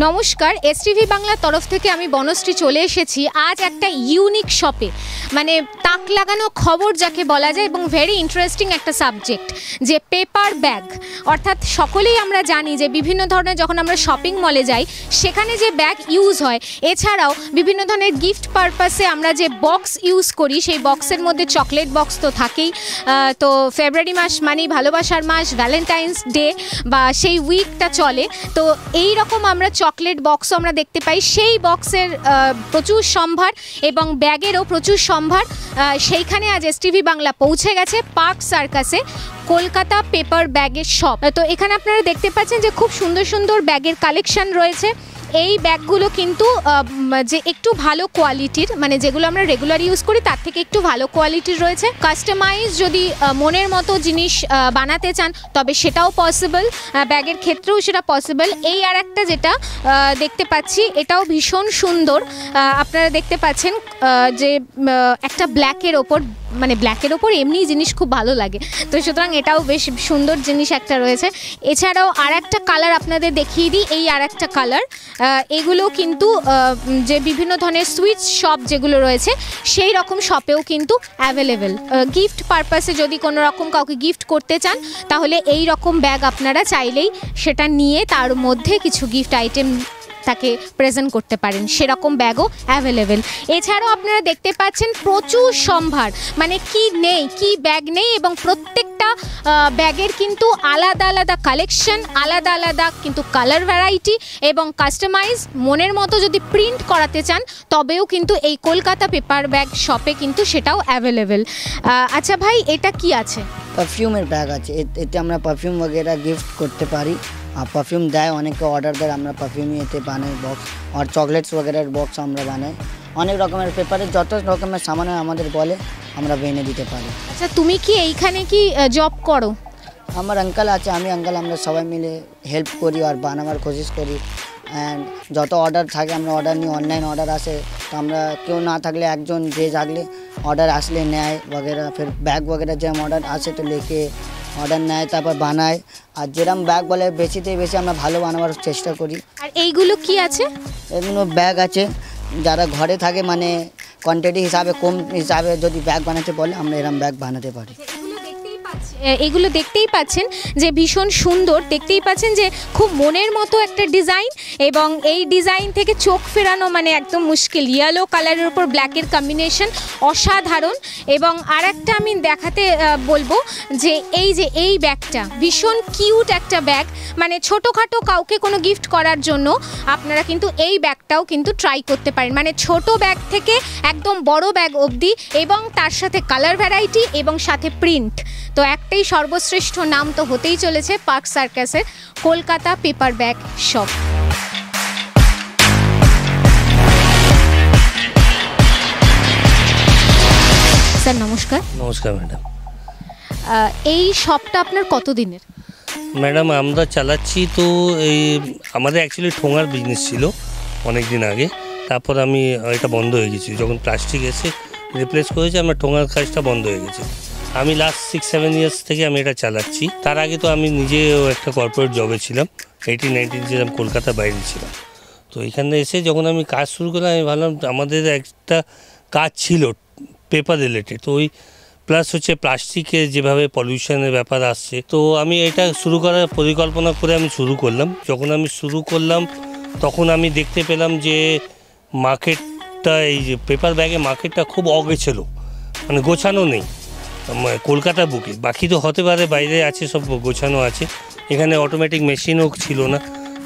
নমস্কার, এসটিভি বাংলার তরফ থেকে আমি বনশ্রী চলে এসেছি আজ একটা ইউনিক শপে, মানে তাক লাগানো খবর যাকে বলা যায় এবং ভেরি ইন্টারেস্টিং একটা সাবজেক্ট, যে পেপার ব্যাগ। অর্থাৎ সকলেই আমরা জানি যে বিভিন্ন ধরনের যখন আমরা শপিং মলে যাই সেখানে যে ব্যাগ ইউজ হয়, এছাড়াও বিভিন্ন ধরনের গিফট পারপাসে আমরা যে বক্স ইউজ করি সেই বক্সের মধ্যে চকলেট বক্স তো থাকেই। তো ফেব্রুয়ারি মাস মানেই ভালোবাসার মাস, ভ্যালেন্টাইন্স ডে বা সেই উইকটা চলে, তো এই রকম আমরা চকলেট বক্সও আমরা দেখতে পাই। সেই বক্সের প্রচুর সম্ভার এবং ব্যাগেরও প্রচুর সম্ভার। সেইখানে আজ এসটিভি বাংলা পৌঁছে গেছে পার্ক সার্কাসে, কলকাতা পেপার ব্যাগের শপ। তো এখানে আপনারা দেখতে পাচ্ছেন যে খুব সুন্দর সুন্দর ব্যাগের কালেকশন রয়েছে। এই ব্যাগগুলো কিন্তু যে একটু ভালো কোয়ালিটির, মানে যেগুলো আমরা রেগুলার ইউজ করি তার থেকে একটু ভালো কোয়ালিটির রয়েছে। কাস্টমাইজ যদি মনের মতো জিনিস বানাতে চান তবে সেটাও পসিবল, ব্যাগের ক্ষেত্রেও সেটা পসিবল। এই আর একটা যেটা দেখতে পাচ্ছি এটাও ভীষণ সুন্দর, আপনারা দেখতে পাচ্ছেন যে একটা ব্ল্যাকের ওপর, মানে ব্ল্যাকের ওপর এমনি জিনিস খুব ভালো লাগে, তো সুতরাং এটাও বেশ সুন্দর জিনিস একটা রয়েছে। এছাড়াও আর একটা কালার আপনাদের দেখিয়ে দিই, এই আর একটা কালার। এগুলো কিন্তু যে বিভিন্ন ধরনের সুইটস শপ যেগুলো রয়েছে সেই রকম শপেও কিন্তু অ্যাভেলেবেল। গিফট পারপাসে যদি কোনো রকম কাউকে গিফট করতে চান তাহলে এই রকম ব্যাগ আপনারা চাইলেই সেটা নিয়ে তার মধ্যে কিছু গিফট আইটেম তাকে প্রেজেন্ট করতে পারেন, সেরকম ব্যাগও অ্যাভেলেবেল। এছাড়াও আপনারা দেখতে পাচ্ছেন প্রচুর সম্ভার, মানে কি নেই, কি ব্যাগ নেই, এবং প্রত্যেকটা ব্যাগের কিন্তু আলাদা আলাদা কালেকশন, আলাদা আলাদা কিন্তু কালার ভ্যারাইটি এবং কাস্টমাইজ মনের মতো যদি প্রিন্ট করাতে চান তবেও কিন্তু এই কলকাতা পেপার ব্যাগ শপে কিন্তু সেটাও অ্যাভেলেবেল। আচ্ছা ভাই, এটা কি আছে? পারফিউমের ব্যাগ আছে, এতে আমরা পারফিউম वगैरह গিফট করতে পারি। আর পারফিউম দেয়, অনেকে অর্ডার দেয়, আমরা পারফিউম এতে বানাই বক্স, আর চকলেটস वगैरह বক্স আমরা বানাই। অনেক রকমের পেপারের যত রকমের সামান আমাদের বলে আমরা বেনে দিতে পারি। আচ্ছা, তুমি কি এইখানে কি জব করো? আমার আঙ্কেল আছে, আমি আঙ্কেল, আমরা সবাই মিলে হেল্প করি আর বানাবার কোশিশ করি। অ্যান্ড যত অর্ডার থাকে আমরা অর্ডার নিই, অনলাইন অর্ডার আসে তো আমরা কেউ না থাকলে একজন যে থাকলে অর্ডার আসলে নেয় वगैरह, फिर ব্যাগ वगैरह যেরকম অর্ডার আসে তো লেকে অর্ডার নেয়, তারপর বানায়। আর যেরকম ব্যাগ বলে বেশিতে বেশি আমরা ভালো বানাবার চেষ্টা করি। আর এইগুলো কি আছে? এগুলো ব্যাগ আছে, যারা ঘরে থাকে মানে কোয়ান্টিটি হিসাবে কম হিসাবে যদি ব্যাগ বানাতে বলে আমরা এরকম ব্যাগ বানাতে পারি। এগুলো দেখতেই পাচ্ছেন যে ভীষণ সুন্দর, দেখতেই পাচ্ছেন যে খুব মনের মতো একটা ডিজাইন, এবং এই ডিজাইন থেকে চোখ ফেরানো মানে একদম মুশকিল। ইয়েলো কালারের উপর ব্ল্যাকের কম্বিনেশন অসাধারণ। এবং আর একটা আমি দেখাতে বলবো যে এই ব্যাগটা ভীষণ কিউট একটা ব্যাগ, মানে ছোটোখাটো কাউকে কোনো গিফট করার জন্য আপনারা কিন্তু এই ব্যাগটাও কিন্তু ট্রাই করতে পারেন, মানে ছোট ব্যাগ থেকে একদম বড় ব্যাগ অবধি, এবং তার সাথে কালার ভ্যারাইটি এবং সাথে প্রিন্ট। তো একটাই সর্বশ্রেষ্ঠ নাম তো হতেই চলেছে পার্ক সার্কাসের Kolkata paper bag shop. Sir নমস্কার। নমস্কার ম্যাডাম। এই শপটা আপনার কতদিনের? ম্যাডাম আমরা চালাচ্ছি তো এই আমাদের অ্যাকচুয়ালি ঠোঙার বিজনেস ছিল অনেক দিন আগে, তারপর আমি এটা বন্ধ হয়ে গেছি যখন প্লাস্টিক এসে রিপ্লেস করেছে, আমার ঠোঙার কাজটা বন্ধ হয়ে গেছে। আমি লাস্ট 6-7 ইয়ার্স থেকে আমি এটা চালাচ্ছি। তার আগে তো আমি নিজেও একটা কর্পোরেট জবে ছিলাম, 18-19 ছিলাম, কলকাতার বাইরে ছিলাম। তো এখানে এসে যখন আমি কাজ শুরু করলাম আমি ভাবলাম আমাদের একটা কাজ ছিল পেপার রিলেটেড, তো ওই প্লাস হচ্ছে প্লাস্টিকের যেভাবে পলিউশনের ব্যাপার আসছে, তো আমি এটা শুরু করার পরিকল্পনা করে আমি শুরু করলাম। যখন আমি শুরু করলাম তখন আমি দেখতে পেলাম যে মার্কেটটা, এই যে পেপার ব্যাগের মার্কেটটা খুব অগোছালো, মানে গোছানো নেই কলকাতার বুকে। বাকি তো হতে পারে বাইরে আছে, সব গোছানো আছে, এখানে অটোমেটিক মেশিনও ছিল না।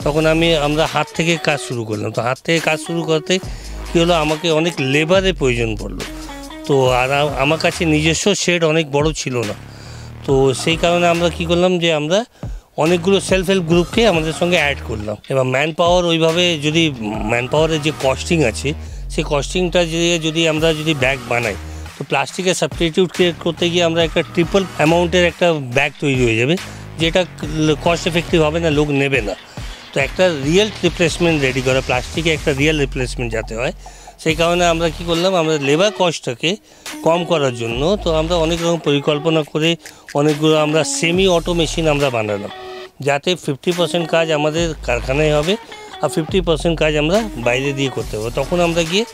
তখন আমরা হাত থেকে কাজ শুরু করলাম। তো হাত থেকে কাজ শুরু করতে কী হলো, আমাকে অনেক লেবারের প্রয়োজন পড়লো। তো আর আমার কাছে নিজস্ব শেড অনেক বড় ছিল না, তো সেই কারণে আমরা কি করলাম যে আমরা অনেকগুলো সেলফ হেল্প গ্রুপকে আমাদের সঙ্গে অ্যাড করলাম। এবার ম্যান পাওয়ার ওইভাবে, যদি ম্যান পাওয়ারের যে কস্টিং আছে সেই কস্টিংটা যদি আমরা ব্যাগ বানাই তো প্লাস্টিকের সাবস্টিটিউট ক্রিয়েট করতে গিয়ে আমরা একটা ট্রিপল অ্যামাউন্টের একটা ব্যাগ তৈরি হয়ে যাবে, যেটা কস্ট এফেক্টিভ হবে না, লোক নেবে না। তো একটা রিয়েল রিপ্লেসমেন্ট রেডি করা, প্লাস্টিকে একটা রিয়েল রিপ্লেসমেন্ট যাতে হয়, সেই কারণে আমরা কি করলাম, আমরা লেবার কস্টটাকে কম করার জন্য তো আমরা অনেক রকম পরিকল্পনা করে অনেকগুলো আমরা সেমি অটো মেশিন আমরা বানালাম, যাতে 50% কাজ আমাদের কারখানায় হবে আর 50% কাজ আমরা বাইরে দিয়ে করতে পারবো। তখন আমরা গিয়ে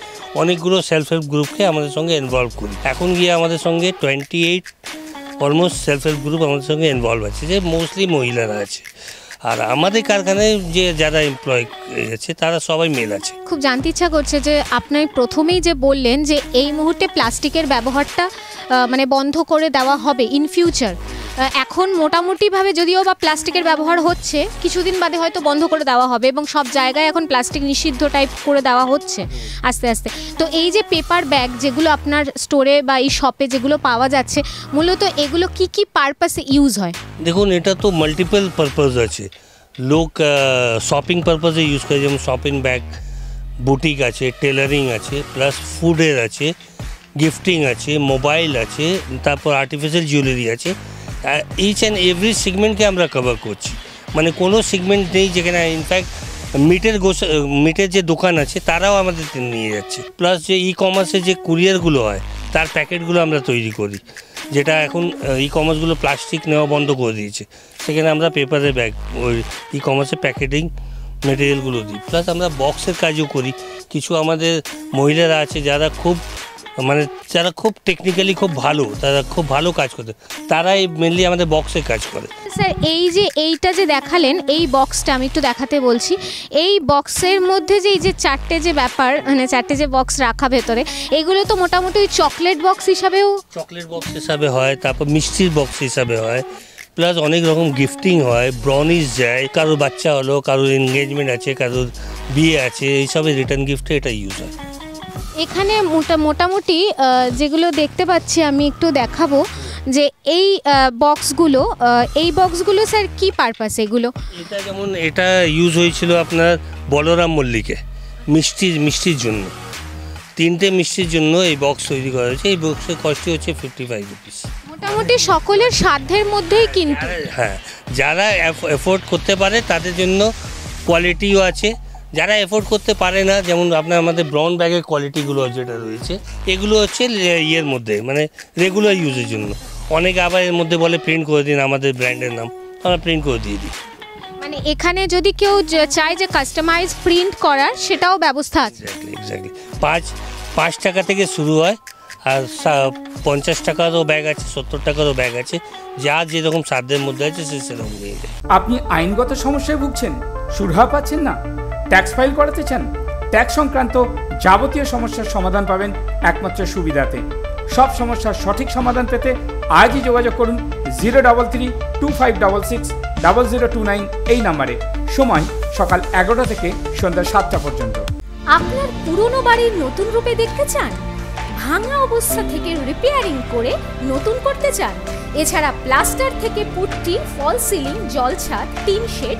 অনেকগুলো সেলফ হেল্প গ্রুপকে আমাদের সঙ্গে ইনভলভ করি। এখন গিয়ে আমাদের সঙ্গে 28 অলমোস্ট সেলফ হেল্প গ্রুপ আমাদের সঙ্গে ইনভলভ আছে, যে মোস্টলি মহিলারা আছে। আর আমাদের কারখানায় যে যারা এমপ্লয় আছে তারা সবাই মেল আছে। খুব জানতে ইচ্ছা করছে যে আপনি প্রথমেই যে বললেন যে এই মুহূর্তে প্লাস্টিকের ব্যবহারটা মানে বন্ধ করে দেওয়া হবে ইন ফিউচার। এখন মোটামুটিভাবে যদিও বা প্লাস্টিকের ব্যবহার হচ্ছে, কিছুদিন বাদে হয়তো বন্ধ করে দেওয়া হবে এবং সব জায়গায় এখন প্লাস্টিক নিষিদ্ধ টাইপ করে দেওয়া হচ্ছে আস্তে আস্তে। তো এই যে পেপার ব্যাগ যেগুলো আপনার স্টোরে বা এই শপে যেগুলো পাওয়া যাচ্ছে, মূলত এগুলো কি কি পারপাসে ইউজ হয়? দেখুন, এটা তো মাল্টিপল পারপাস আছে। লোক শপিং পারপাসে ইউজ করে, যেমন শপিং ব্যাগ, বুটিক আছে, টেলারিং আছে, প্লাস ফুডের আছে, গিফটিং আছে, মোবাইল আছে, তারপর আর্টিফিশিয়াল জুয়েলারি আছে। ইচ অ্যান্ড এভরি সেগমেন্টকে আমরা কভার করছি। মানে কোনো সেগমেন্ট নেই যেখানে, ইনফ্যাক্ট মিটের যে দোকান আছে তারাও আমাদের নিয়ে যাচ্ছে। প্লাস যে ই কমার্সের যে কুরিয়ারগুলো হয় তার প্যাকেটগুলো আমরা তৈরি করি, যেটা এখন ই কমার্সগুলো প্লাস্টিক নেওয়া বন্ধ করে দিয়েছে, সেখানে আমরা পেপারের ব্যাগ ওই ই কমার্সের প্যাকেটিং মেটেরিয়ালগুলো দিই। প্লাস আমরা বক্সের কাজও করি। কিছু আমাদের মহিলারা আছে যারা খুব টেকনিক্যালি খুব ভালো, তারা খুব ভালো কাজ করতে, তারাই মেনলি আমাদের বক্সের কাজ করে। স্যার, এইটা যে দেখালেন, এই বক্সটা আমি একটু দেখাতে বলছি। এই বক্সের মধ্যে যে এই যে চারটে যে ব্যাপার, মানে চারটে যে বক্স রাখা ভেতরে, এগুলো তো মোটামুটি চকলেট বক্স হিসাবেও হয়, তারপর মিষ্টির বক্স হিসাবে হয়, প্লাস অনেক রকম গিফটিং হয়, ব্রাউনিশ যায়, কারোর বাচ্চা হলো, কারোর এনগেজমেন্ট আছে, কারোর বিয়ে আছে, এইসবের রিটার্ন গিফটে এটা ইউজ হয়। এখানে মোটামুটি যেগুলো দেখতে পাচ্ছি আমি একটু দেখাবো যে এই বক্সগুলো স্যার কি পারপাস এগুলো? এটা যেমন এটা ইউজ হয়েছিল আপনার বলরাম মল্লিকে মিষ্টির জন্য, 3টে মিষ্টির জন্য এই বক্স তৈরি করা হয়েছে। এই বক্সের কস্টই হচ্ছে 55 রুপিস। মোটামুটি সকলের সাধ্যের মধ্যেই কিন্তু, হ্যাঁ, যারা এফোর্ড করতে পারে তাদের জন্য কোয়ালিটিও আছে। যারা এফোর্ড করতে পারে না, যেমন আপনার আমাদের ব্রাউন ব্যাগের কোয়ালিটিগুলো যেটা রয়েছে, এগুলো হচ্ছে ইয়ের মধ্যে মানে রেগুলার ইউজের জন্য। অনেকে আবার এর মধ্যে বলে প্রিন্ট করে দিন আমাদের ব্র্যান্ডের নাম, আমরা প্রিন্ট করে দিয়ে দিই। মানে এখানে যদি কেউ চায় যে কাস্টমাইজ প্রিন্ট করার, সেটাও ব্যবস্থা আছে। এক্স্যাক্টলি 5 টাকা থেকে শুরু হয়, আর 50 টাকারও ব্যাগ আছে, 70 টাকারও ব্যাগ আছে, যা যেরকম সাধ্যের মধ্যে আছে সে সেরকম নিয়ে যায়। আপনি আইনগত সমস্যায় ভুগছেন, সুরাহা পাচ্ছেন না, ট্যাক্স ফাইল করাতে চান, ট্যাক্স সংক্রান্ত যাবতীয় সমস্যার সমাধান পাবেন একমাত্র সুবিধাতে। সব সমস্যার সঠিক সমাধান পেতে আজই যোগাযোগ করুন 03325660029 এই নাম্বারে। সময় সকাল 11টা থেকে সন্ধ্যা 7টা পর্যন্ত। আপনার পুরনো বাড়ির নতুন রূপে দেখতে চান? ভাঙা অবস্থা থেকে রিপেয়ারিং করে নতুন করতে চান? এছাড়া প্লাস্টার থেকে পুট্টি, ফল সিলিং, জল ছাদ, টিন শেড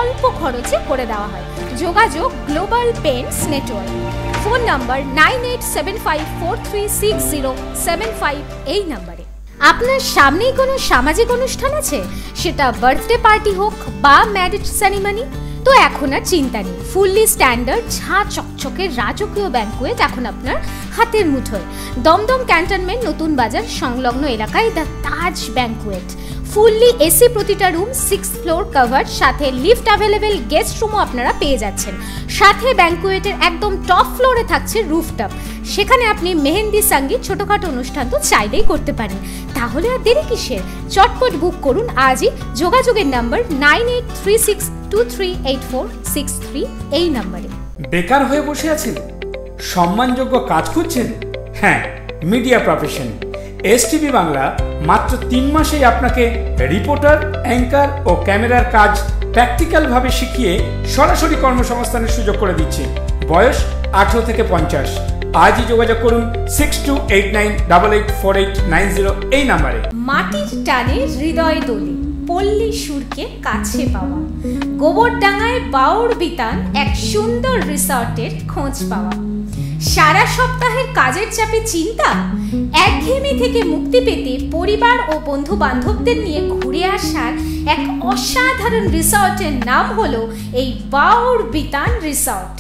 অল্প খরচে করে দেওয়া হয়। যোগাযোগ global paints network. Phone number 9875436075 এই নাম্বারে। আপনার সামনেই কোনো সামাজিক অনুষ্ঠান আছে, সেটা বার্থডে পার্টি হোক বা ম্যারেজ সেরিমনি, তো এখন আর চিন্তা নেই। ফুললি স্ট্যান্ডার্ড ঝাঁ চকচকে রাজকীয় ব্যাঙ্কুয়েট এখন আপনার হাতের মুঠোয়। দমদম ক্যান্টনমেন্ট নতুন বাজার সংলগ্ন এলাকায় the Taj banquet. Fully AC প্রতিটা রুম, 6th ফ্লোর কভার, সাথে লিফট অ্যাভেলেবেল, গেস্ট রুমও আপনারা পেয়ে যাচ্ছেন। সাথে ব্যাঙ্কুয়েটের একদম টপ ফ্লোরে থাকছে রুফটপ, সেখানে আপনি মেহেন্দি, সঙ্গীত, ছোটখাটো অনুষ্ঠান তো চাইলেই করতে পারেন। তাহলে আর দেরি কিসের? চটপট বুক করুন আজই। যোগাযোগের নাম্বার 9836238463 এই নাম্বারে। বেকার হয়ে বসে আছেন, সম্মানযোগ্য কাজ খুঁজছেন? হ্যাঁ, মিডিয়া প্রফেশন এসটিভি বাংলা মাত্র 3 মাসেই আপনাকে রিপোর্টার, অ্যাঙ্কার ও ক্যামেরার কাজ প্র্যাকটিক্যালভাবে শিখিয়ে সরাসরি কর্মসংস্থানের সুযোগ করে দিচ্ছে। বয়স 18 থেকে 50। আজই যোগাযোগ করুন 6289884890 এই নাম্বারে। মাটির টানে হৃদয় দোলে, পল্লী সুরকে কাছে পাওয়া, গোবরডাঙ্গায় বাউর বিতান এক সুন্দর রিসর্টের খোঁজ পাওয়া। সারা সপ্তাহের কাজের চাপে চিন্তা, একঘেয়েমি থেকে মুক্তি পেতে পরিবার ও বন্ধু বান্ধবদের নিয়ে ঘুরে আসার এক অসাধারণ রিসর্টের নাম হলো এই বাউর বিতান রিসর্ট।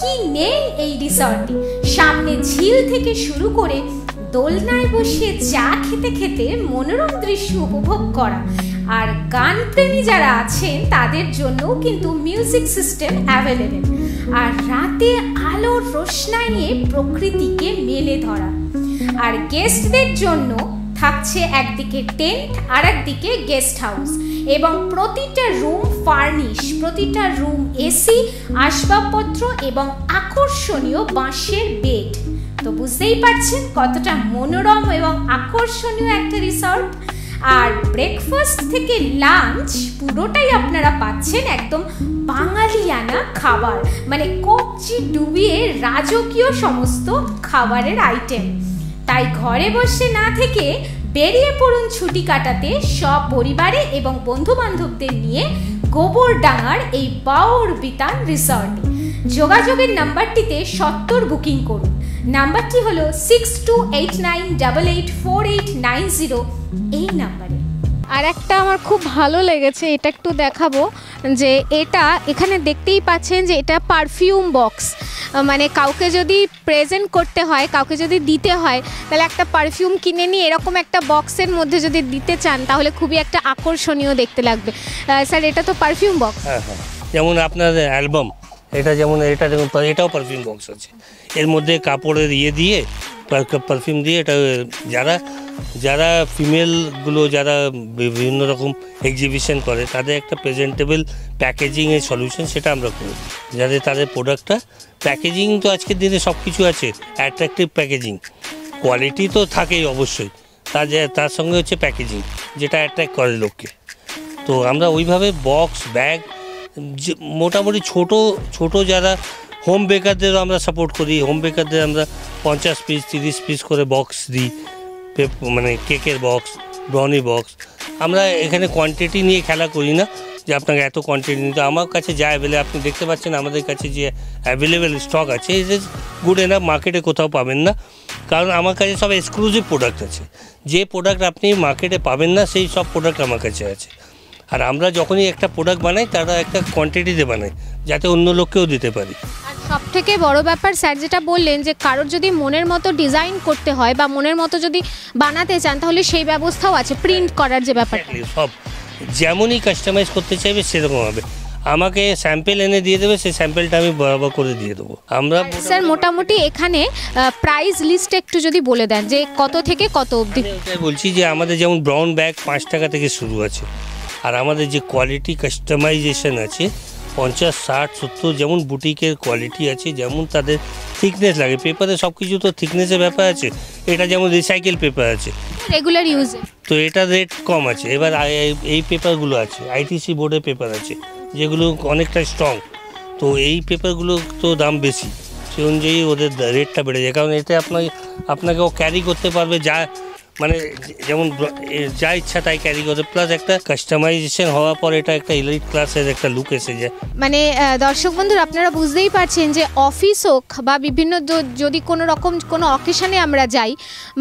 কি নেই এই রিসর্টে! সামনে ঝিল থেকে শুরু করে দোলনায় বসে চা খেতে খেতে মনোরম দৃশ্য উপভোগ করা, আর গান প্রেমী যারা আছেন তাদের জন্যও কিন্তু মিউজিক সিস্টেম অ্যাভেলেবেল। আর রাতে আলোর রোশনাইয়ে প্রকৃতিকে মেলে ধরা। আর গেস্টদের জন্য থাকছে একদিকে টেন্ট আর একদিকে গেস্ট হাউস, এবং প্রতিটা রুম ফার্নিশ, প্রতিটা রুম এসি, আসবাবপত্র এবং আকর্ষণীয় বাঁশের বেড। তো বুঝতেই পারছেন কতটা মনোরম এবং আকর্ষণীয় একটা রিসর্ট। আর ব্রেকফাস্ট থেকে লাঞ্চ পুরোটাই আপনারা পাচ্ছেন একদম বাঙালিয়ানা খাবার, মানে কবজি ডুবিয়ে রাজকীয় সমস্ত খাবারের আইটেম। তাই ঘরে বসে না থেকে বেরিয়ে পড়ুন ছুটি কাটাতে সপরিবারে এবং বন্ধু বান্ধবদের নিয়ে গোবরডাঙ্গার এই বাউরবিতান রিসর্টে। যোগাযোগের নাম্বারটিতে সত্তর বুকিং করুন। নাম্বারটি হলো 6289884890 এই নাম্বারে। আর একটা আমার খুব ভালো লেগেছে, এটা একটু দেখাবো, যে এটা এখানে দেখতেই পাচ্ছেন যে এটা পারফিউম বক্স। মানে কাউকে যদি প্রেজেন্ট করতে হয়, কাউকে যদি দিতে হয়, তাহলে একটা পারফিউম কিনে নিয়ে এরকম একটা বক্সের মধ্যে যদি দিতে চান তাহলে খুবই একটা আকর্ষণীয় দেখতে লাগবে। স্যার এটা তো পারফিউম বক্স। হ্যাঁ, যেমন আপনার অ্যালবাম, এটা যেমন এটা দেখুন, এটাও পারফিউম বক্স আছে। এর মধ্যে কাপড়ের দিয়ে পারফিউম দিয়ে এটা যারা ফিমেলগুলো যারা বিভিন্ন রকম এক্সিবিশন করে তাদের একটা প্রেজেন্টেবল প্যাকেজিংয়ের সলিউশন সেটা আমরা করি, যাতে তাদের প্রোডাক্টটা প্যাকেজিং তো আজকের দিনে সব কিছু আছে, অ্যাট্রাকটিভ প্যাকেজিং, কোয়ালিটি তো থাকেই অবশ্যই, তার সঙ্গে হচ্ছে প্যাকেজিং যেটা অ্যাট্রাক্ট করে লোককে। তো আমরা ওইভাবে বক্স ব্যাগ মোটামুটি ছোট যারা হোম বেকারদেরও আমরা সাপোর্ট করি। হোম বেকারদের আমরা 50 পিস 30 পিস করে বক্স দিই, মানে কেকের বক্স, ব্রাউনি বক্স। আমরা এখানে কোয়ান্টিটি নিয়ে খেলা করি না যে আপনাকে এত কোয়ান্টিটি নিতে। আমার কাছে যা অ্যাভেলেবল আপনি দেখতে পাচ্ছেন, আমাদের কাছে যে অ্যাভেলেবেল স্টক আছে ইট ইজ গুড এনাফ, মার্কেটে কোথাও পাবেন না। কারণ আমার কাছে সব এক্সক্লুসিভ প্রোডাক্ট আছে, যে প্রোডাক্ট আপনি মার্কেটে পাবেন না সেই সব প্রোডাক্ট আমার কাছে আছে। আর আমরা যখনই একটা প্রোডাক্ট বানাই তারা একটা কোয়ান্টিটিতে বানাই যাতে অন্য লোককেও দিতে পারি। সব থেকে বড় ব্যাপার স্যার যেটা বললেন যে কারোর যদি মনের মতো ডিজাইন করতে হয় বা মনের মতো যদি বানাতে চান তাহলে সেই ব্যবস্থাও আছে, প্রিন্ট করার যে ব্যাপারটা সব যেমনই কাস্টমাইজ করতে চাইবে সেরকম হবে। আমাকে স্যাম্পেল এনে দিয়ে দেবে, সেই স্যাম্পেলটা আমি বরাবর করে দিয়ে দেবো। আমরা স্যার মোটামুটি এখানে প্রাইস লিস্ট একটু যদি বলে দেন যে কত থেকে কত অবধি। ওটাই বলছি যে আমাদের যেমন ব্রাউন ব্যাগ 5 টাকা থেকে শুরু আছে, আর আমাদের যে কোয়ালিটি কাস্টমাইজেশন আছে 50, 60, 70 যেমন বুটিকের কোয়ালিটি আছে, যেমন তাদের থিকনেস লাগে, পেপারে সব কিছু তো থিকনেসের ব্যাপার আছে। এটা যেমন রিসাইকেল পেপার আছে রেগুলার ইউজে, তো এটা রেট কম আছে। এবার এই পেপারগুলো আছে আইটিসি বোর্ডের পেপার আছে যেগুলো অনেকটা স্ট্রং, তো এই পেপারগুলো তো দাম বেশি, সেই অনুযায়ী ওদের রেটটা বেড়ে যায়। কারণ এতে আপনাকে ও ক্যারি করতে পারবে, যা মানে যেমন যা ইচ্ছা তাই ক্যারি করতে, প্লাস একটা কাস্টমাইজেশন হওয়ার পর এটা একটা এলিট ক্লাসের একটা লুক এসে যায়। মানে দর্শক বন্ধুরা আপনারা বুঝতেই পারছেন যে অফিস হোক বা বিভিন্ন যদি কোনো রকম কোনো অকেশনে আমরা যাই,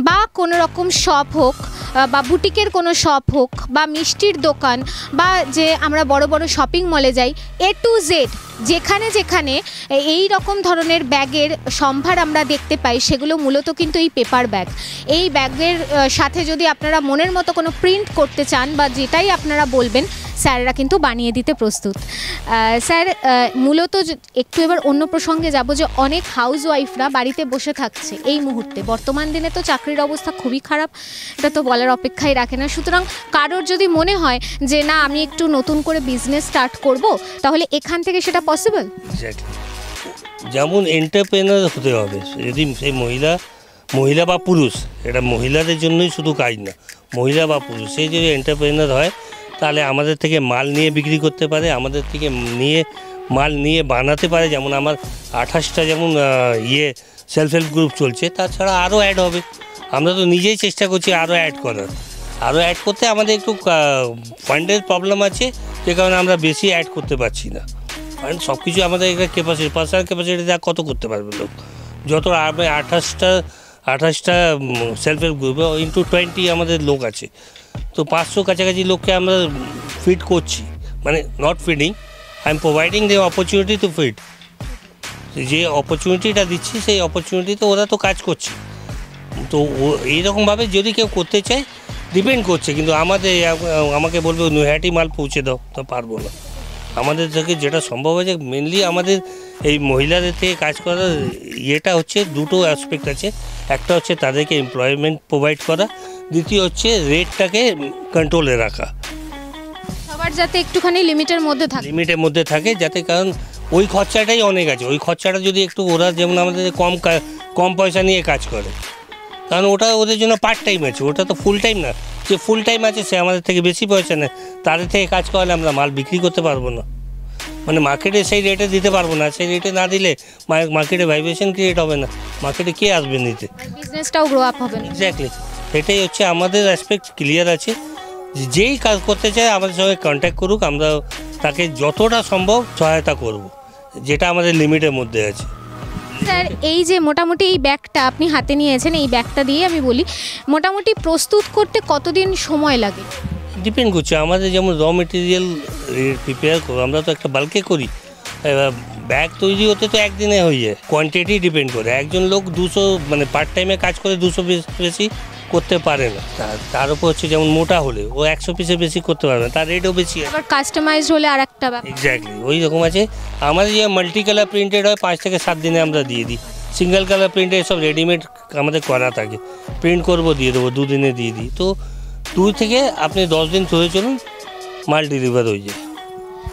বা কোনো রকম শপ হোক বা বুটিকের কোনো শপ হোক বা মিষ্টির দোকান, বা যে আমরা বড় বড় শপিং মলে যাই, A to Z যেখানে যেখানে এই রকম ধরনের ব্যাগের সম্ভার আমরা দেখতে পাই সেগুলো মূলত কিন্তু এই পেপার ব্যাগ। এই ব্যাগের সাথে যদি আপনারা মনের মতো কোনো প্রিন্ট করতে চান বা যেটাই আপনারা বলবেন স্যাররা কিন্তু বানিয়ে দিতে প্রস্তুত। স্যার মূলত একটু এবার অন্য প্রসঙ্গে যাব যে অনেক হাউস ওয়াইফরা বাড়িতে বসে থাকছে এই মুহূর্তে, বর্তমান দিনে তো চাকরির অবস্থা খুবই খারাপ, এটা তো বলার অপেক্ষাই রাখে না। সুতরাং কারোর যদি মনে হয় যে না আমি একটু নতুন করে বিজনেস স্টার্ট করব, তাহলে এখান থেকে সেটা পসিবল। যেমন এন্টারপ্রেনার হতে হবে, যদি সেই মহিলা বা পুরুষ, এটা মহিলাদের জন্যই শুধু কাজ না, মহিলা বা পুরুষ সেই যদি এন্টারপ্রেনার হয় তাহলে আমাদের থেকে মাল নিয়ে বিক্রি করতে পারে, আমাদের থেকে মাল নিয়ে বানাতে পারে। যেমন আমার 28টা যেমন সেলফ হেল্প গ্রুপ চলছে, তাছাড়া আরও অ্যাড হবে। আমরা তো নিজেই চেষ্টা করছি আরও অ্যাড করার, আরও অ্যাড করতে। আমাদের একটু ফান্ডের প্রবলেম আছে, যে কারণে আমরা বেশি অ্যাড করতে পারছি না। কারণ সব কিছু আমাদের একটা ক্যাপাসিটি, পার্সোনাল ক্যাপাসিটি দেওয়া কত করতে পারবে লোক। যত 28টা সেলফ হেল্প গ্রুপে ইন্টু 20 আমাদের লোক আছে, তো 500 কাছাকাছি লোককে আমরা ফিড করছি। মানে not feeding, I am providing the opportunity to feed. যে অপরচুনিটিটা দিচ্ছি সেই অপরচুনিটিতে ওরা তো কাজ করছে। তো এইরকমভাবে যদি কেউ করতে চায়, ডিপেন্ড করছে, কিন্তু আমাকে বলবে নৈহাটি মাল পৌঁছে দাও, তো পারবো না। আমাদের থেকে যেটা সম্ভব হয়েছে, মেনলি আমাদের এই মহিলাদের থেকে কাজ করার ইয়েটা হচ্ছে দুটো অ্যাসপেক্ট আছে। একটা হচ্ছে তাদেরকে এমপ্লয়মেন্ট প্রোভাইড করা, দ্বিতীয় হচ্ছে রেটটাকে কন্ট্রোলে রাখা, সবার যাতে একটুখানি লিমিটের মধ্যে থাকে যাতে, কারণ ওই খরচাটাই অনেক আছে। ওই খরচাটা যদি একটু ওরা যেমন আমাদের কম পয়সা নিয়ে কাজ করে, কারণ ওটা ওদের জন্য পার্ট টাইম আছে, ওটা তো ফুল টাইম না। যে ফুল টাইম আছে সে আমাদের থেকে বেশি পয়সা নেয়, তাদের থেকে কাজ করালে আমরা মাল বিক্রি করতে পারবো না, মানে মার্কেটে সেই রেটে দিতে পারবো না। সেই রেটে না দিলে মার্কেটে ভাইব্রেশন ক্রিয়েট হবে না, মার্কেটে কে আসবে নিতে, বিজনেসটাও গ্রো আপ হবে না। এক্স্যাক্টলি, এটাই হচ্ছে আমাদের অ্যাসপেক্ট ক্লিয়ার আছে। যেই কাজ করতে চায় আমাদের সঙ্গে কন্ট্যাক্ট করুক, আমরা তাকে যতটা সম্ভব সহায়তা করব, যেটা আমাদের লিমিটের মধ্যে আছে। স্যার, এই যে মোটামুটি এই ব্যাগটা আপনি হাতে নিয়েছেন, এই ব্যাগটা দিয়ে আমি বলি মোটামুটি প্রস্তুত করতে কতদিন সময় লাগে? ডিপেন্ড করছে, আমাদের যেমন র মেটেরিয়াল প্রিপেয়ার করবো, আমরা তো একটা বাল্কে করি, এবার ব্যাগ তৈরি হতে তো একদিনে হয়ে যায়। কোয়ান্টিটি ডিপেন্ড করে, একজন লোক 200 মানে পার্ট টাইমে কাজ করে 200 পিস বেশি করতে পারে না, তার উপর হচ্ছে যেমন মোটা হলে ও 100 পিসের বেশি করতে পারবে না, তার রেটও বেশি আছে। আবার কাস্টমাইজড হলে আর একটা ব্যাপার। এক্স্যাক্টলি ওই রকম আছে। আমাদের যে মাল্টি কালার প্রিন্টেড হয় 5 থেকে 7 দিনে আমরা দিয়ে দিই। সিঙ্গেল কালার প্রিন্টেড সব রেডিমেড আমাদের করা থাকে, প্রিন্ট করবো দিয়ে দেবো, 2 দিনে দিয়ে দিই। তো 2 থেকে আপনি 10 দিন ধরে চলুন, মাল ডেলিভার হয়ে যায়।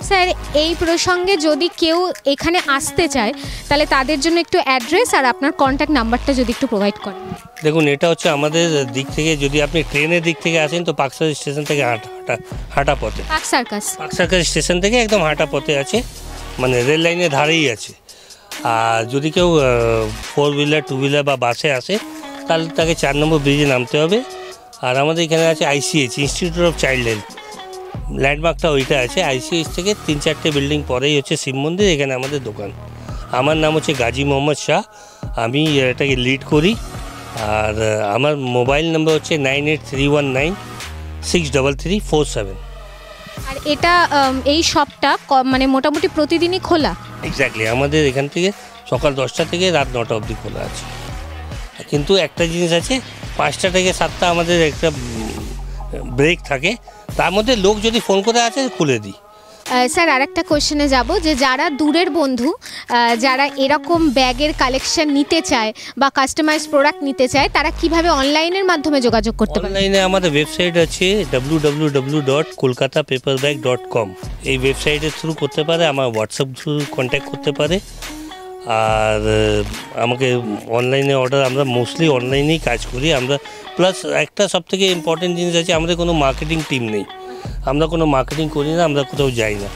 স্যার, এই প্রসঙ্গে যদি কেউ এখানে আসতে চায় তাহলে তাদের জন্য একটু অ্যাড্রেস আর আপনার কন্ট্যাক্ট নাম্বারটা যদি একটু প্রোভাইড করেন। দেখুন, এটা হচ্ছে আমাদের দিক থেকে, যদি আপনি ট্রেনের দিক থেকে আসেন তো পাকসার স্টেশন থেকে হাঁটা পথে, পাক সার্কাস স্টেশন থেকে একদম হাঁটা পথে আছে, মানে রেল লাইনের ধারেই আছে। আর যদি কেউ 4 হুইলার 2 হুইলার বা বাসে আসে তাহলে তাকে 4 নম্বর ব্রিজে নামতে হবে। আর আমাদের এখানে আছে ICH, institute of child health, ল্যান্ডমার্কটা ওইটা আছে। ICH থেকে 3-4টে বিল্ডিং পরেই হচ্ছে শিব মন্দির, এখানে আমাদের দোকান। আমার নাম হচ্ছে গাজী মোহাম্মদ শাহ, আমি এটাকে লিড করি। আর আমার মোবাইল নাম্বার হচ্ছে 9831963347। আর এটা এই শপটা মানে মোটামুটি প্রতিদিনই খোলা? এক্স্যাক্টলি, আমাদের এখান থেকে সকাল 10টা থেকে রাত 9টা অবধি খোলা আছে। কিন্তু একটা জিনিস আছে, 5টা থেকে 7টা আমাদের একটা ব্রেক থাকে, তার মধ্যে লোক যদি ফোন করে আসে খুলে দিই। স্যার, আরেকটা কোশ্চেনে যাব, যে যারা দূরের বন্ধু, যারা এরকম ব্যাগের কালেকশন নিতে চায় বা কাস্টমাইজ প্রোডাক্ট নিতে চায়, তারা কিভাবে অনলাইনের মাধ্যমে যোগাযোগ করতে পারে? অনলাইনে আমাদের ওয়েবসাইট আছে www.kolkatapaperBag.com। এই ওয়েবসাইটের থ্রু করতে পারে, আমার হোয়াটসঅ্যাপ থ্রু কন্ট্যাক্ট করতে পারে। আর আমাকে অনলাইনে অর্ডার, আমরা মোস্টলি অনলাইনেই কাজ করি আমরা। প্লাস একটা সবথেকে ইম্পর্টেন্ট জিনিস আছে, আমাদের কোনো মার্কেটিং টিম নেই, আমরা কোনো মার্কেটিং করি না, আমরা কোথাও যাই না।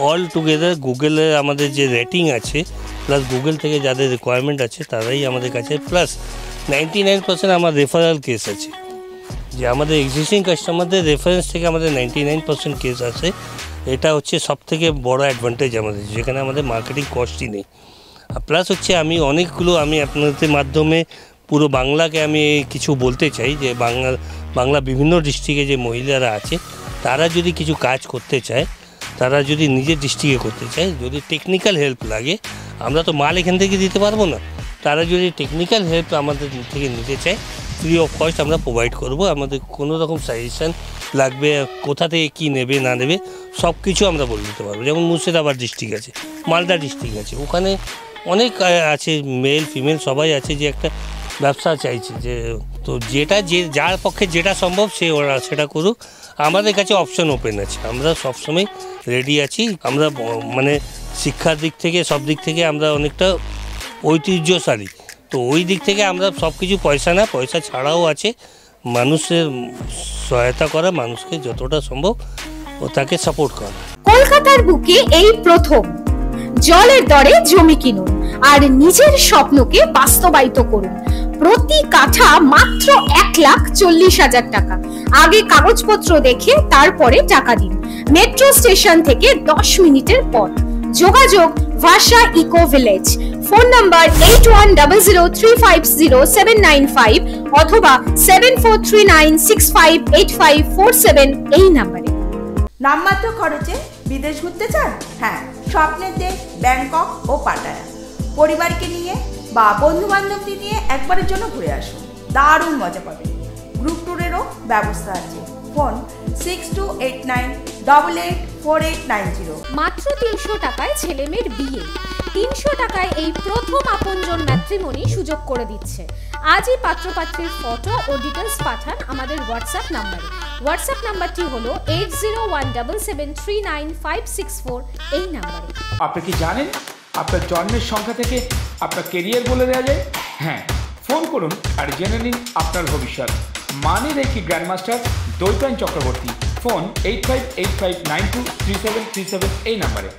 অল টুগেদার গুগলে আমাদের যে রেটিং আছে, প্লাস গুগল থেকে যাদের রিকোয়ারমেন্ট আছে তারাই আমাদের কাছে, প্লাস 99% আমার রেফারেল কেস আছে, যে আমাদের এক্সিস্টিং কাস্টমারদের রেফারেন্স থেকে আমাদের 99% কেস আছে। এটা হচ্ছে সবথেকে বড় অ্যাডভান্টেজ আমাদের, যেখানে আমাদের মার্কেটিং কস্টই নেই। প্লাস হচ্ছে আমি আপনাদের মাধ্যমে পুরো বাংলাকে আমি কিছু বলতে চাই, যে বাংলা বিভিন্ন ডিস্ট্রিক্টে যে মহিলারা আছে তারা যদি কিছু কাজ করতে চায়, তারা যদি নিজের ডিস্ট্রিক্টে করতে চায়, যদি টেকনিক্যাল হেল্প লাগে, আমরা তো মাল এখান থেকে দিতে পারবো না, তারা যদি টেকনিক্যাল হেল্প আমাদের থেকে নিতে চায়, ফ্রি অফ কস্ট আমরা প্রোভাইড করব। আমাদের কোনো রকম সাজেশান লাগবে, কোথা থেকে কী নেবে না নেবে সব কিছু আমরা বলে দিতে পারবো। যেমন মুর্শিদাবাদ ডিস্ট্রিক্ট আছে, মালদা ডিস্ট্রিক্ট আছে, ওখানে অনেক আছে, মেল ফিমেল সবাই আছে, যে একটা ব্যবসা চাইছে, যে তো যার পক্ষে যেটা সম্ভব ওরা সেটা করুক। আমাদের কাছে অপশন ওপেন আছে, আমরা সবসময় রেডি আছি। আমরা মানে শিক্ষার দিক থেকে সব দিক থেকে আমরা অনেকটা ঐতিহ্যশালী, তো ওই দিক থেকে আমরা সব কিছু পয়সা না, পয়সা ছাড়াও আছে মানুষের সহায়তা করা, মানুষকে যতটা সম্ভব ও তাকে সাপোর্ট করা। কলকাতার বুকে এই প্রথম জলের দরে জমি কিনুন আর নিজের স্বপ্নকে বাস্তবায়িত করুন। প্রতি কাঠা মাত্র 1,40,000 টাকা। আগে কাগজপত্র দেখে তারপরে টাকা দিন। মেট্রো স্টেশন থেকে 10 মিনিটের পথ। যোগাযোগ ভাষা ইকো ভিলেজ। ফোন নাম্বার 8100350795 অথবা 7439658547 এই নাম্বারে। নামমাত্র খরচে বিদেশ ঘুরতে চান? হ্যাঁ, স্বপ্নের দেশ ব্যাংকক ও পাটায়া। পরিবারকে নিয়ে বা বন্ধু বান্ধবকে নিয়ে একবারের জন্য ঘুরে আসুন, দারুণ মজা পাবেন। গ্রুপ ট্যুরেরও ব্যবস্থা আছে। ফোন 6289884890। মাত্র 300 টাকায় ছেলে মেয়ের বিয়ে, 300 টাকায় এই প্রথম আপনজন ম্যাট্রিমনি সুযোগ করে দিচ্ছে। আজই পাত্রপাত্রীর ফটো ও ডিটেলস পাঠান আমাদের হোয়াটসঅ্যাপ নাম্বারে। হোয়াটসঅ্যাপ নাম্বারটি হলো 8017739564 এই নাম্বারে। আপনি কি জানেন আপনার জন্মের সংখ্যা থেকে আপনার কেরিয়ার বলে দেওয়া যায়? হ্যাঁ, ফোন করুন আর জেনে নিন আপনার ভবিষ্যৎ। মানে রেখি গ্র্যান্ডমাস্টার দৈতায়ন চক্রবর্তী। ফোন 8585923737 এই নাম্বারে।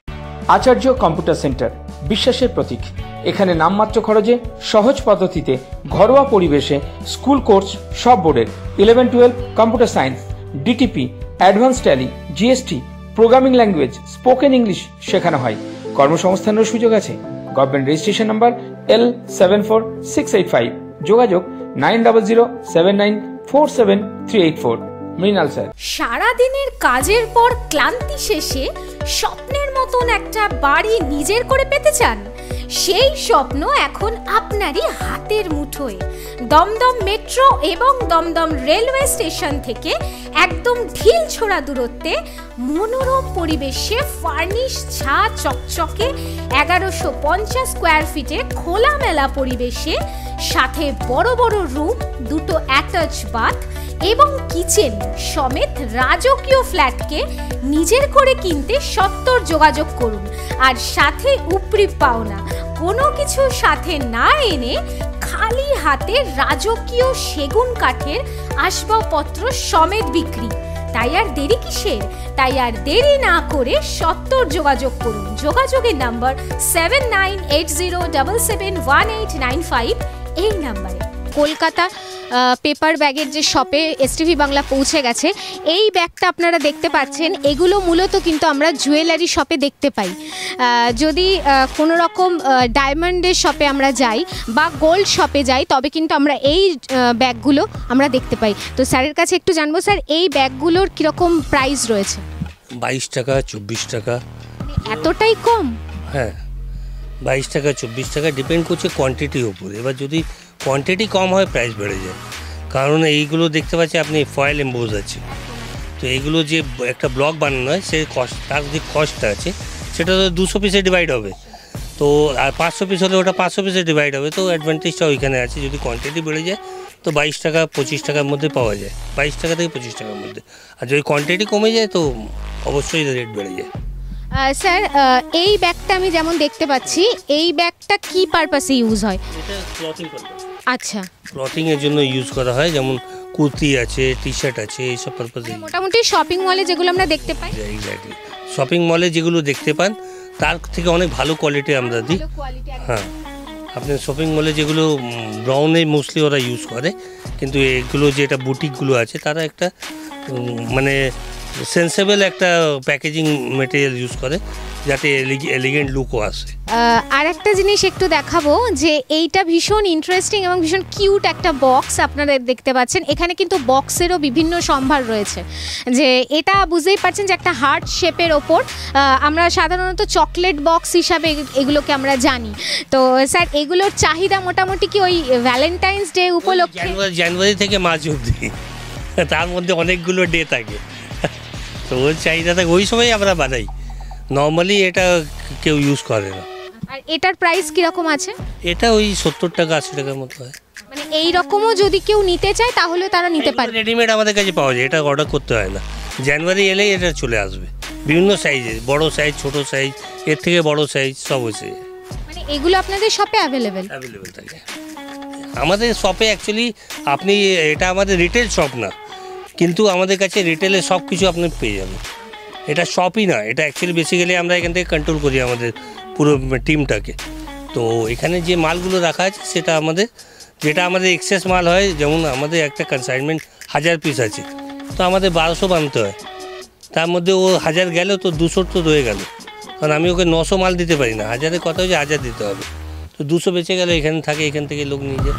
আচার্য কম্পিউটার সেন্টার, বিশ্বাসের প্রতীক। এখানে নামমাত্র খরচে সহজ পদ্ধতিতে ঘরোয়া পরিবেশে স্কুল কোর্স সব বোর্ডের 11-12 computer science, DTP, advance tally, GST, programming language, spoken English শেখানো হয়। কর্মসংস্থানের সুযোগ আছে। Government registration number L74685। যোগাযোগ 9007947384। মৃণাল স্যার। সারাদিনের কাজের পর ক্লান্তি শেষে স্বপ্নের মতন একটা বাড়ি নিজের করে পেতে চান? সেই স্বপ্ন এখন আপনারই হাতের মুঠোয়। দমদম মেট্রো এবং দমদম রেলওয়ে স্টেশন থেকে একদম ঢিল ছোড়া দূরত্বে মনোরম পরিবেশে ফার্নিশ ছা চকচকে 1150 স্কোয়ার ফিটে খোলামেলা পরিবেশে, সাথে বড় বড় রুম, দুটো অ্যাটাচ বাথ এবং কিচেন সমেত রাজকীয় ফ্ল্যাটকে নিজের করে কিনতে সত্বর যোগাযোগ করুন। আর সাথে উপরি পাওনা কোনো কিছু সাথে না এনে খালি হাতে রাজকীয় সেগুন কাঠের আসবাবপত্র সমেত বিক্রি। তাই আর দেরি কিসের? তাই আর দেরি না করে সত্বর যোগাযোগ করুন। যোগাযোগের নাম্বার 7980771895 এই নাম্বারে। কলকাতা পেপার ব্যাগের যে শপে এসটিভি বাংলা পৌঁছে গেছে, এই ব্যাগটা আপনারা দেখতে পাচ্ছেন। এগুলো মূলত কিন্তু আমরা জুয়েলারি শপে দেখতে পাই। যদি কোনো রকম ডায়মন্ডের শপে আমরা যাই বা গোল্ড শপে যাই, তবে কিন্তু আমরা এই ব্যাগগুলো আমরা দেখতে পাই। তো স্যারের কাছে একটু জানবো, স্যার এই ব্যাগগুলোর কীরকম প্রাইস রয়েছে? 22 টাকা, 24 টাকা। এতটাই কম? হ্যাঁ, 22 টাকা, 24 টাকা, ডিপেন্ড করছে কোয়ান্টিটির উপর। এবার যদি কোয়ান্টিটি কম হয় প্রাইস বেড়ে যায়, কারণ এইগুলো দেখতে পাচ্ছি আপনি ফয়েল এমবোজ আছে। তো এইগুলো যে একটা ব্লক বানানো হয়, সে কস্ট, তার যে কস্টটা আছে সেটা তো 200 পিসে ডিভাইড হবে। তো আর 500 পিস হলে ওটা 500 পিসে ডিভাইড হবে। তো অ্যাডভান্টেজটা ওইখানে আছে। যদি কোয়ান্টিটি বেড়ে যায় তো 22 টাকা 25 টাকার মধ্যে পাওয়া যায়, 22 টাকা থেকে 25 টাকার মধ্যে। আর যদি কোয়ান্টিটি কমে যায় তো অবশ্যই রেট বেড়ে যায়। স্যার এই ব্যাগটা আমি যেমন দেখতে পাচ্ছি, এই ব্যাগটা কি পারপাসে ইউজ হয়? এটা ক্লথিং পারপাস। আচ্ছা, ক্লথিংয়ের জন্য ইউজ করা হয়, যেমন কুর্তি আছে, টি শার্ট আছে, এইসব পারপাসে। মোটামুটি শপিং মলে যেগুলো আমরা দেখতে পাই। এক্স্যাক্টলি, শপিং মলে যেগুলো দেখতে পান তার থেকে অনেক ভালো কোয়ালিটি আমরা দিই। হ্যাঁ, আপনি শপিং মলে যেগুলো ব্রাউনে মোস্টলি ওরা ইউজ করে, কিন্তু এগুলো যেটা বুটিকগুলো আছে তারা একটা মানে সেন্সেবল একটা প্যাকেজিং মেটেরিয়াল ইউজ করে, যাতে এলিগেন্ট লুকও আসে। আর একটা জিনিস একটু দেখাবো, যে এইটা ভীষণ ইন্টারেস্টিং এবং ভীষণ কিউট একটা বক্স আপনারা দেখতে পাচ্ছেন। এখানে কিন্তু বক্সেরও বিভিন্ন সম্ভার রয়েছে। যে এটা বুঝতেই পারছেন যে একটা হার্ট শেপের ওপর, আমরা সাধারণত চকলেট বক্স হিসাবে এগুলোকে আমরা জানি। তো স্যার এগুলোর চাহিদা মোটামুটি কি ওই ভ্যালেন্টাইন্স ডে উপলক্ষে? জানুয়ারি থেকে মার্চ অবধি, তার মধ্যে অনেকগুলো ডে থাকে। তো ওর চাহিদা থাকে, ওই সময় আমরা বানাই। নর্মালি এটা কেউ ইউজ করে না। আর এটার প্রাইস কীরকম আছে? এটা ওই 70 টাকা 80 টাকার মতো হয়। মানে এই রকমও যদি কেউ নিতে চায় তাহলে তারা নিতে পারে? রেডিমেড আমাদের কাছে পাওয়া যায়, এটা অর্ডার করতে হয় না। জানুয়ারি এলেই এটা চলে আসবে, বিভিন্ন সাইজে, বড় সাইজ, ছোট সাইজ, এর থেকে বড় সাইজ সব হয়েছে। মানে এগুলো আপনাদের শপে অ্যাভেলেবেল থাকে। আমাদের শপে অ্যাকচুয়ালি আপনি, এটা আমাদের রিটেল শপ না, কিন্তু আমাদের কাছে রিটেলে সব কিছু আপনি পেয়ে যাবেন। এটা শপই না, এটা অ্যাকচুয়ালি বেসিক্যালি আমরা এখান থেকে কন্ট্রোল করি আমাদের পুরো টিমটাকে। তো এখানে যে মালগুলো রাখা আছে সেটা আমাদের, যেটা আমাদের এক্সেস মাল হয়, যেমন আমাদের একটা কনসাইনমেন্ট 1000 পিস আছে, তো আমাদের 1200 বানাতে হয়। তার মধ্যে ও 1000 গেল তো 200 তো রয়ে গেল, কারণ আমি ওকে 900 মাল দিতে পারি না। 1000-এর কথা হচ্ছে 1000 দিতে হবে, তো 200 বেঁচে গেলে এখানে থাকে, এখান থেকে লোক নিয়ে যায়।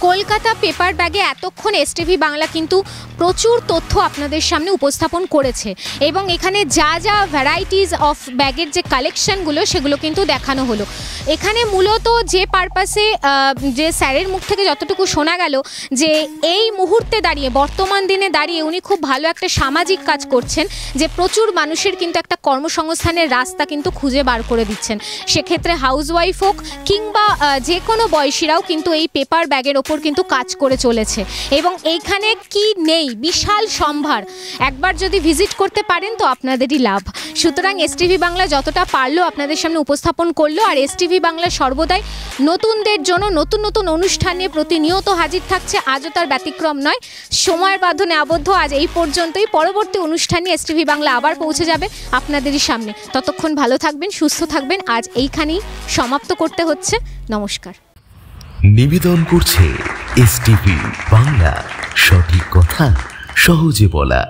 কলকাতা কলকাতা পেপার ব্যাগে এতক্ষণ এসটিভি বাংলা কিন্তু প্রচুর তথ্য আপনাদের সামনে উপস্থাপন করেছে এবং এখানে যা যা ভ্যারাইটিস অফ ব্যাগের যে কালেকশনগুলো সেগুলো কিন্তু দেখানো হলো। এখানে মূলত যে পারপাসে যে স্যারের মুখ থেকে যতটুকু শোনা গেল যে এই মুহূর্তে দাঁড়িয়ে বর্তমান দিনে দাঁড়িয়ে উনি খুব ভালো একটা সামাজিক কাজ করছেন, যে প্রচুর মানুষের কিন্তু একটা কর্মসংস্থানের রাস্তা কিন্তু খুঁজে বার করে দিচ্ছেন। সেক্ষেত্রে হাউসওয়াইফ হোক কিংবা যে কোনো বয়সীরাও কিন্তু এই পেপার ব্যাগের ওপর কিন্তু কাজ করে চলেছে এবং এইখানে কি নেই বিশাল সম্ভার। একবার যদি ভিজিট করতে পারেন তো আপনাদেরই লাভ। সুতরাং এসটিভি বাংলা যতটা পারলো আপনাদের সামনে উপস্থাপন করলো, আর এসটিভি বাংলা সর্বদাই নতুনদের জন্য নতুন নতুন অনুষ্ঠান নিয়ে প্রতিনিয়ত হাজির থাকছে। আজও তার ব্যতিক্রম নয়। সময়ের বাঁধনে আবদ্ধ আজ এই পর্যন্তই। পরবর্তী অনুষ্ঠান নিয়ে এসটিভি বাংলা আবার পৌঁছে যাবে আপনাদেরই সামনে। ততক্ষণ ভালো থাকবেন, সুস্থ থাকবেন। আজ এইখানেই সমাপ্ত করতে হচ্ছে। নমস্কার। নিবেদন করছে এসটিভি বাংলা, সঠিক কথা সহজে বলা।